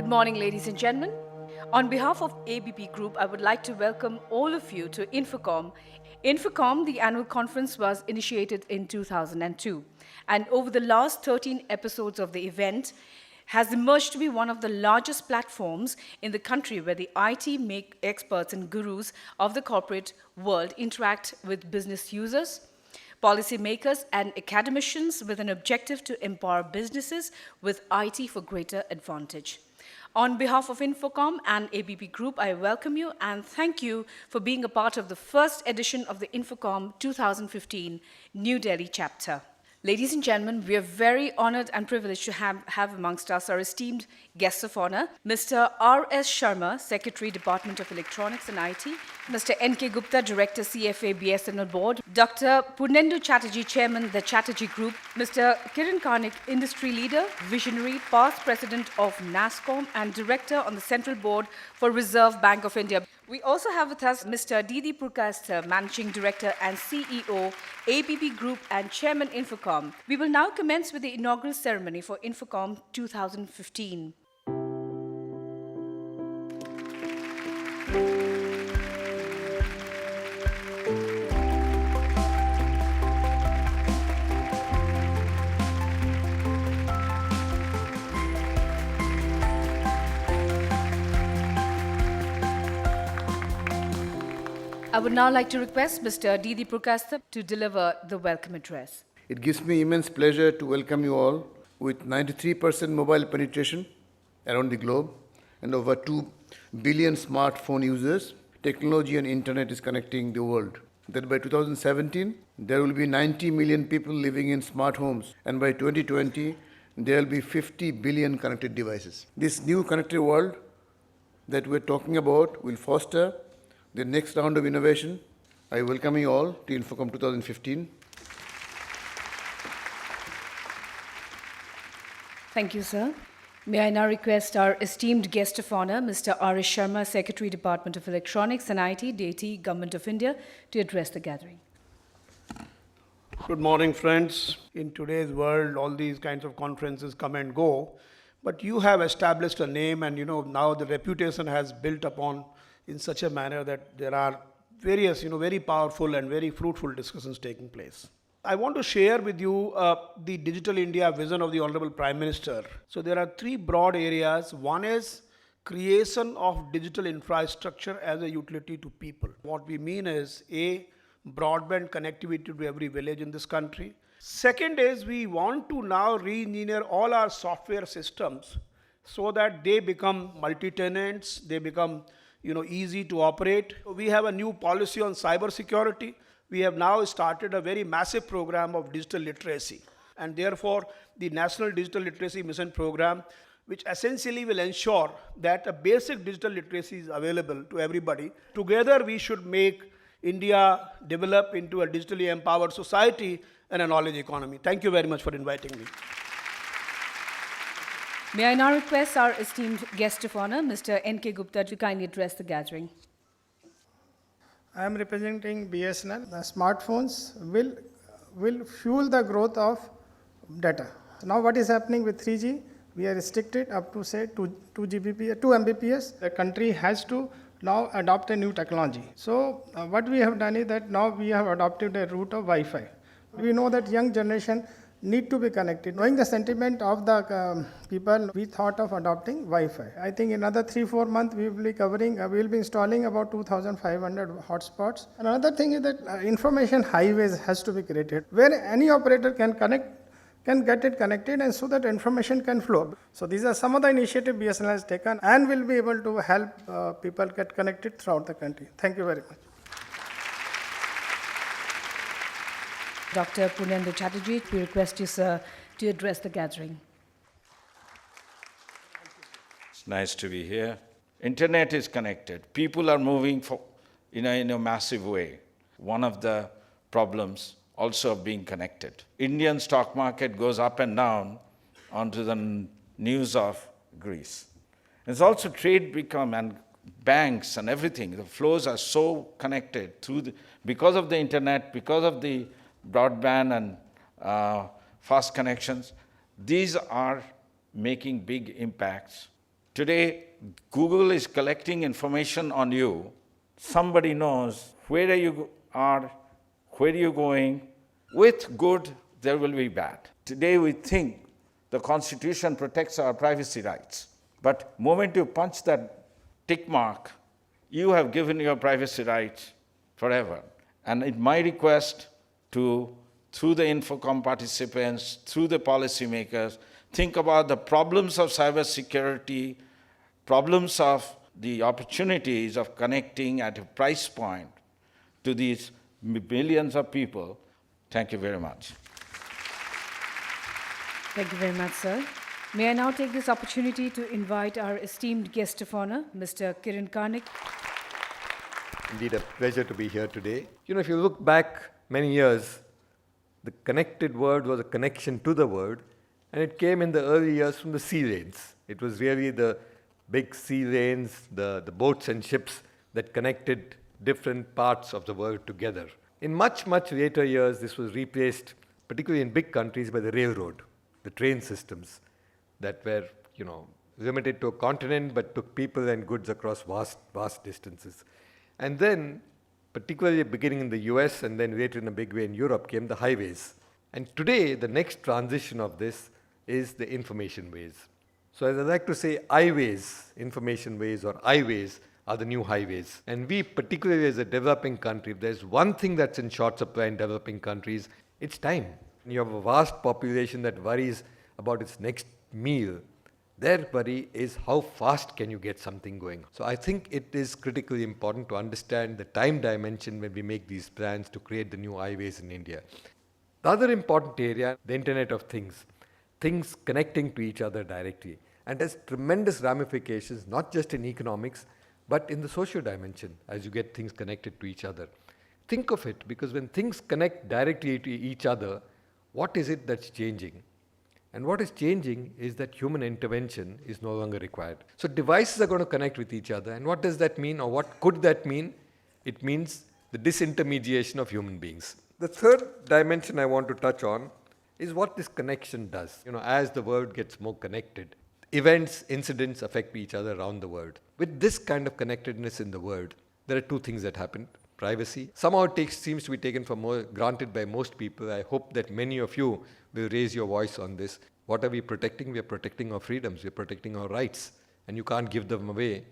Good morning, ladies and gentlemen. On behalf of ABP Group, I would like to welcome all of you to INFOCOM. INFOCOM, the annual conference, was initiated in 2002, and over the last 13 episodes of the event, has emerged to be one of the largest platforms in the country where the IT experts and gurus of the corporate world interact with business users, policymakers, and academicians with an objective to empower businesses with IT for greater advantage. On behalf of INFOCOM and ABP Group, I welcome you and thank you for being a part of the first edition of the INFOCOM 2015 New Delhi chapter. Ladies and gentlemen, we are very honored and privileged to have amongst us our esteemed guests of honor, Mr. R.S. Sharma, Secretary, Department of Electronics and IT, Mr. N.K. Gupta, Director, CFA, BSNL Board, Dr. Purnendu Chatterjee, Chairman, the Chatterjee Group, Mr. Kiran Karnik, Industry Leader, Visionary, Past President of NASCOM and Director on the Central Board for Reserve Bank of India. We also have with us Mr. D.D. Purkast, Managing Director and CEO, ABP Group and Chairman INFOCOM. We will now commence with the inaugural ceremony for INFOCOM 2015. I would now like to request Mr. D.D. Purkast to deliver the welcome address. It gives me immense pleasure to welcome you all. With 93% mobile penetration around the globe and over 2 billion smartphone users, technology and internet is connecting the world. That by 2017, there will be 90 million people living in smart homes, and by 2020, there will be 50 billion connected devices. This new connected world that we're talking about will foster the next round of innovation. I welcome you all to INFOCOM 2015. Thank you, sir. May I now request our esteemed guest of honor, Mr. R.S. Sharma, Secretary, Department of Electronics and IT, DT, Government of India, to address the gathering. Good morning, friends. In today's world, all these kinds of conferences come and go, but you have established a name, and now the reputation has built upon in such a manner that there are various, very powerful and very fruitful discussions taking place. I want to share with you the Digital India vision of the Honorable Prime Minister. So there are three broad areas. One is creation of digital infrastructure as a utility to people. What we mean is A, broadband connectivity to every village in this country. Second is we want to now re-engineer all our software systems so that they become multi-tenants, they become easy to operate. We have a new policy on cyber security. We have now started a very massive program of digital literacy, and therefore the National Digital Literacy Mission program, which essentially will ensure that a basic digital literacy is available to everybody. Together we should make India develop into a digitally empowered society and a knowledge economy. Thank you very much for inviting me. May I now request our esteemed guest of honor, Mr. N.K. Gupta, to kindly address the gathering. I am representing BSNL. The smartphones will fuel the growth of data. Now what is happening with 3G? We are restricted up to say 2 Mbps. The country has to now adopt a new technology. So what we have done is that now we have adopted a route of Wi-Fi. We know that young generation need to be connected. Knowing the sentiment of the people, we thought of adopting Wi-Fi. I think in another 3-4 months we will be covering, we will be installing about 2,500 hotspots. Another thing is that information highways has to be created where any operator can get it connected, and so that information can flow. So these are some of the initiatives BSNL has taken and will be able to help people get connected throughout the country. Thank you very much. Dr. Purnendu Chatterjee, we request you, sir, to address the gathering. It's nice to be here. Internet is connected. People are moving in a massive way. One of the problems also of being connected. Indian stock market goes up and down onto the news of Greece. It's also trade and banks and everything. The flows are so connected because of the internet, because of the broadband and fast connections. These are making big impacts Today, Google is collecting information on you. Somebody knows where you are, where you're going. With good, there will be bad. Today, we think the Constitution protects our privacy rights. But the moment you punch that tick mark, you have given your privacy rights forever. And it's my request to, through the INFOCOM participants, through the policymakers, think about the problems of cybersecurity, problems of the opportunities of connecting at a price point to these millions of people. Thank you very much. Thank you very much, sir. May I now take this opportunity to invite our esteemed guest of honor, Mr. Kiran Karnik. Indeed, a pleasure to be here today. If you look back many years, the connected word was a connection to the word, and it came in the early years from the sea lanes. It was really the big sea lanes, the boats and ships that connected different parts of the world together. In much, much later years, this was replaced, particularly in big countries, by the railroad, the train systems that were, limited to a continent but took people and goods across vast distances. And then, particularly beginning in the US and then later in a big way in Europe, came the highways. And today, the next transition of this is the information ways. So as I like to say, I-ways, information ways, or I-ways are the new highways. And we, particularly as a developing country, if there's one thing that's in short supply in developing countries, it's time. You have a vast population that worries about its next meal. Their worry is how fast can you get something going. So I think it is critically important to understand the time dimension when we make these plans to create the new highways in India. The other important area, the Internet of Things. Things connecting to each other directly. And has tremendous ramifications, not just in economics, but in the social dimension as you get things connected to each other. Think of it, because when things connect directly to each other, what is it that's changing? And what is changing is that human intervention is no longer required. So devices are going to connect with each other. And what does that mean, or what could that mean? It means the disintermediation of human beings. The third dimension I want to touch on is what this connection does. As the world gets more connected, events, incidents affect each other around the world. With this kind of connectedness in the world, there are two things that happen. Privacy. Somehow it seems to be taken for granted by most people. I hope that many of you will raise your voice on this. What are we protecting? We are protecting our freedoms. We are protecting our rights. And you can't give them away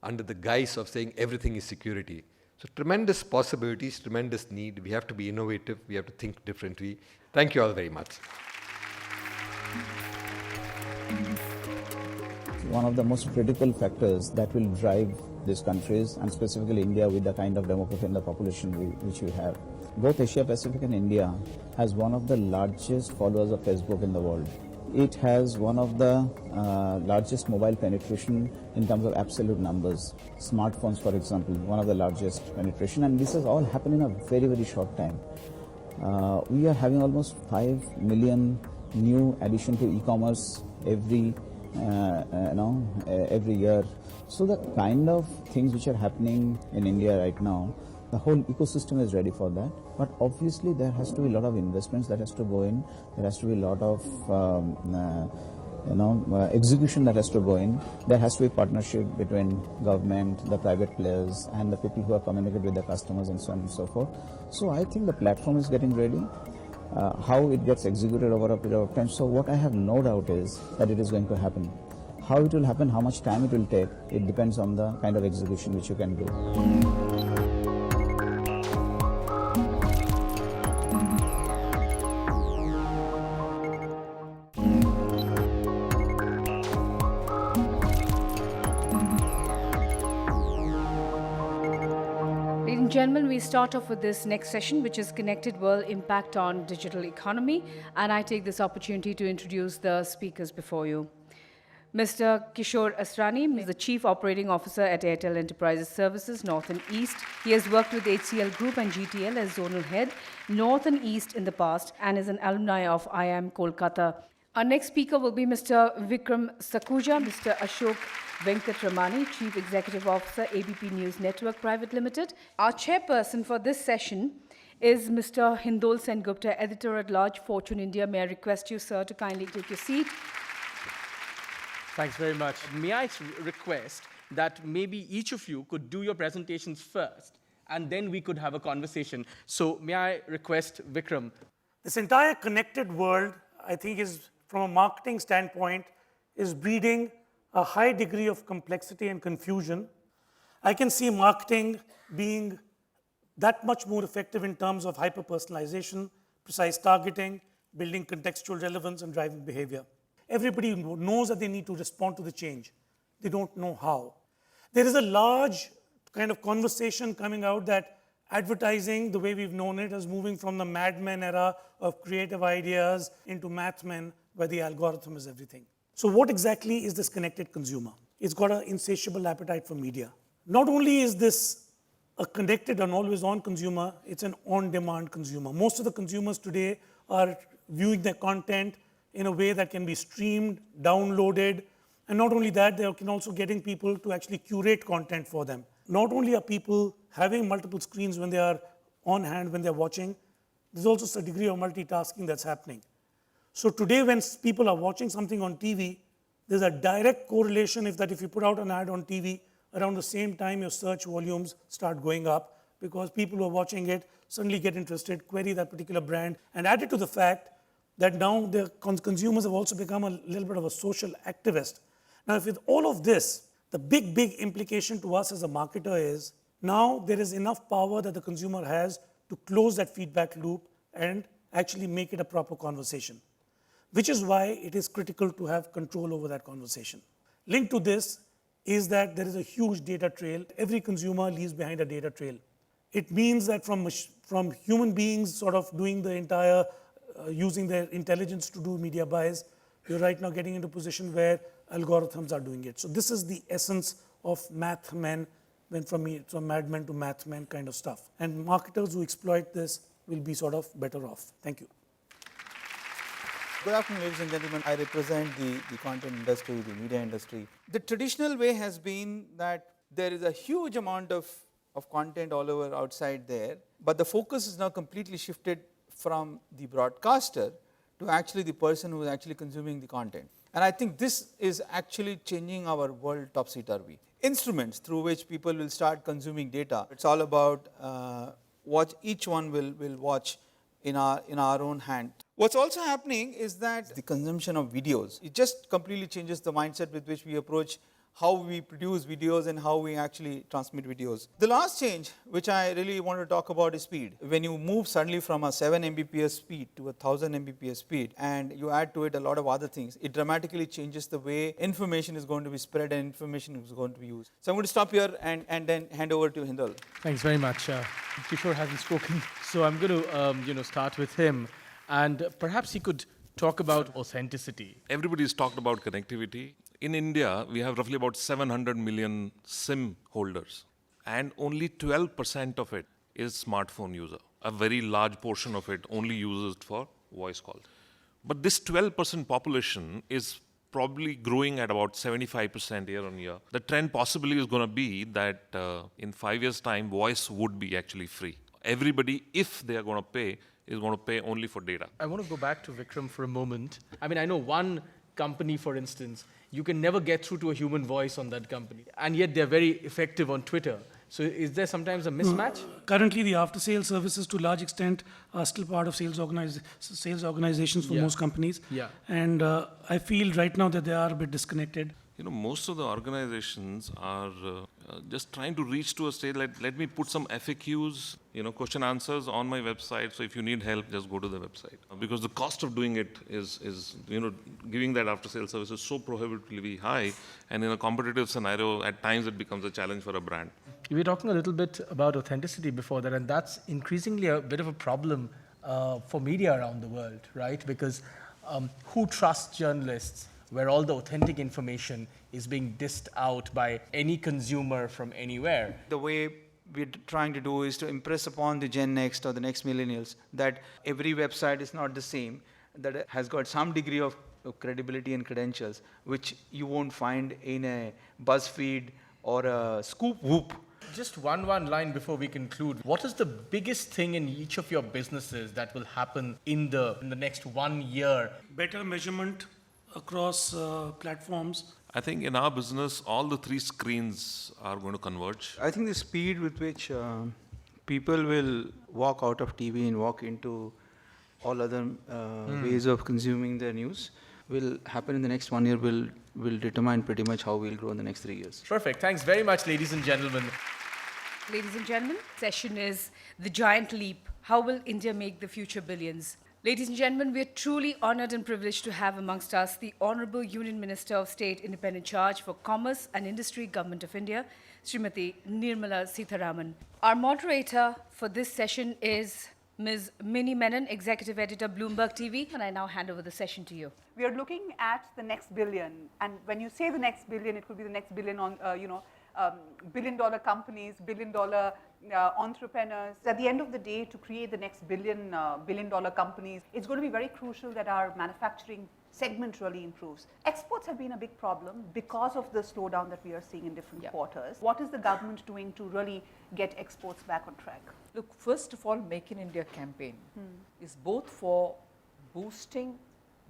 under the guise of saying everything is security. So tremendous possibilities, tremendous need. We have to be innovative. We have to think differently. Thank you all very much. One of the most critical factors that will drive these countries, and specifically India with the kind of demography and the population which we have. Both Asia Pacific and India has one of the largest followers of Facebook in the world. It has one of the largest mobile penetration in terms of absolute numbers. Smartphones, for example, one of the largest penetration, and this has all happened in a very, very short time. We are having almost 5 million new addition to e-commerce every year. So the kind of things which are happening in India right now, the whole ecosystem is ready for that. But obviously there has to be a lot of investments that has to go in. There has to be a lot of execution that has to go in. There has to be partnership between government, the private players, and the people who are communicating with the customers, and so on and so forth. So I think the platform is getting ready. How it gets executed over a period of time. So what I have no doubt is that it is going to happen. How it will happen, how much time it will take, it depends on the kind of execution which you can do. Ladies and gentlemen, we start off with this next session, which is Connected World Impact on Digital Economy. And I take this opportunity to introduce the speakers before you. Mr. Kishore Asrani is the Chief Operating Officer at Airtel Enterprises Services, North and East. He has worked with HCL Group and GTL as Zonal Head, North and East in the past, and is an alumni of IIM Kolkata. Our next speaker will be Mr. Vikram Sakuja, Mr. Ashok Venkatramani, Chief Executive Officer, ABP News Network Private Limited. Our chairperson for this session is Mr. Hindol Sengupta, Editor-at-Large, Fortune India. May I request you, sir, to kindly take your seat. Thanks very much. May I request that maybe each of you could do your presentations first, and then we could have a conversation. So may I request Vikram? This entire connected world, I think, is, from a marketing standpoint, is breeding a high degree of complexity and confusion. I can see marketing being that much more effective in terms of hyper-personalization, precise targeting, building contextual relevance, and driving behavior. Everybody knows that they need to respond to the change. They don't know how. There is a large kind of conversation coming out that advertising, the way we've known it, is moving from the Mad Men era of creative ideas into Math Men, where the algorithm is everything. So what exactly is this connected consumer? It's got an insatiable appetite for media. Not only is this a connected and always-on consumer, it's an on-demand consumer. Most of the consumers today are viewing their content in a way that can be streamed, downloaded, and not only that, they can also getting people to actually curate content for them. Not only are people having multiple screens when they are on hand, when they're watching, there's also a degree of multitasking that's happening. So today when people are watching something on TV, there's a direct correlation if you put out an ad on TV, around the same time your search volumes start going up because people who are watching it suddenly get interested, query that particular brand, and added to the fact that now the consumers have also become a little bit of a social activist. Now, if with all of this, the big implication to us as a marketer is now there is enough power that the consumer has to close that feedback loop and actually make it a proper conversation, which is why it is critical to have control over that conversation. Linked to this is that there is a huge data trail. Every consumer leaves behind a data trail. It means that from human beings sort of doing the entire, using their intelligence to do media buys, you're right now getting into a position where algorithms are doing it. So this is the essence of Math Men, went from Mad Men to Math Men kind of stuff. And marketers who exploit this will be sort of better off. Thank you. Good afternoon, ladies and gentlemen. I represent the content industry, the media industry. The traditional way has been that there is a huge amount of content all over outside there, but the focus is now completely shifted from the broadcaster to actually the person who is actually consuming the content. And I think this is actually changing our world topsy-turvy. Instruments through which people will start consuming data. It's all about what each one will watch in our own hand. What's also happening is that the consumption of videos, it just completely changes the mindset with which we approach how we produce videos and how we actually transmit videos. The last change, which I really want to talk about, is speed. When you move suddenly from a 7 Mbps speed to 1000 Mbps speed, and you add to it a lot of other things, it dramatically changes the way information is going to be spread and information is going to be used. So I'm going to stop here and then hand over to Hindal. Thanks very much. Kishore hasn't spoken, so I'm going to start with him, and perhaps he could talk about authenticity. Everybody's talked about connectivity. In India, we have roughly about 700 million SIM holders, and only 12% of it is smartphone user. A very large portion of it only uses it for voice calls. But this 12% population is probably growing at about 75% year on year. The trend possibly is going to be that in 5 years' time, voice would be actually free. Everybody, if they are going to pay, is going to pay only for data. I want to go back to Vikram for a moment. I mean, I know one company, for instance, you can never get through to a human voice on that company, and yet they're very effective on Twitter. So is there sometimes a mismatch? Currently, the after-sales services to a large extent are still part of sales organizations for most companies. Yeah. And I feel right now that they are a bit disconnected. Most of the organizations are just trying to reach to a stage like, let me put some FAQs, question answers on my website. So if you need help, just go to the website. Because the cost of doing it is giving that after sales service is so prohibitively high. And in a competitive scenario, at times it becomes a challenge for a brand. We were talking a little bit about authenticity before that, and that's increasingly a bit of a problem for media around the world, right? Because who trusts journalists where all the authentic information is being dissed out by any consumer from anywhere? The way we're trying to do is to impress upon the Gen Next or the next millennials that every website is not the same, that it has got some degree of credibility and credentials, which you won't find in a BuzzFeed or a Scoop Whoop. Just one line before we conclude. What is the biggest thing in each of your businesses that will happen in the next 1 year? Better measurement across platforms. I think in our business, all the three screens are going to converge. I think the speed with which people will walk out of TV and walk into all other ways of consuming their news will happen in the next 1 year will determine pretty much how we'll grow in the next 3 years. Terrific. Thanks very much, ladies and gentlemen. Ladies and gentlemen, session is The Giant Leap. How will India make the future billions? Ladies and gentlemen, we are truly honored and privileged to have amongst us the Honorable Union Minister of State, Independent Charge for Commerce and Industry, Government of India, Srimati Nirmala Sitharaman. Our moderator for this session is Ms. Minnie Menon, Executive Editor, Bloomberg TV, and I now hand over the session to you. We are looking at the next billion, and when you say the next billion, it could be the next billion on, billion-dollar companies, billion-dollar entrepreneurs. At the end of the day, to create the next billion-dollar companies, it's going to be very crucial that our manufacturing segment really improves. Exports have been a big problem because of the slowdown that we are seeing in different quarters. What is the government doing to really get exports back on track? Look, first of all, Make in India campaign is both for boosting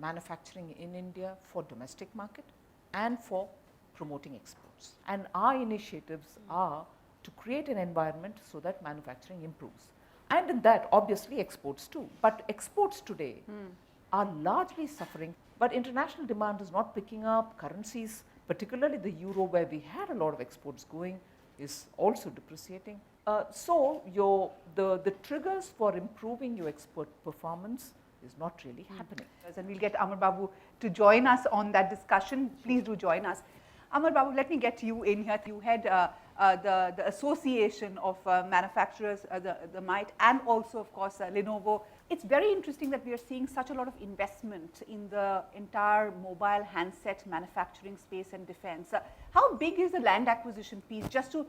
manufacturing in India for domestic market and for promoting exports. And our initiatives are to create an environment so that manufacturing improves. And in that, obviously, exports too. But exports today are largely suffering. But international demand is not picking up. Currencies, particularly the euro, where we had a lot of exports going, is also depreciating. So the triggers for improving your export performance is not really happening. And we'll get Amar Babu to join us on that discussion. Please do join us. Amar Babu, let me get you in here. You head the Association of Manufacturers, the MITE, and also, of course, Lenovo. It's very interesting that we are seeing such a lot of investment in the entire mobile handset manufacturing space and defense. How big is the land acquisition piece? Just to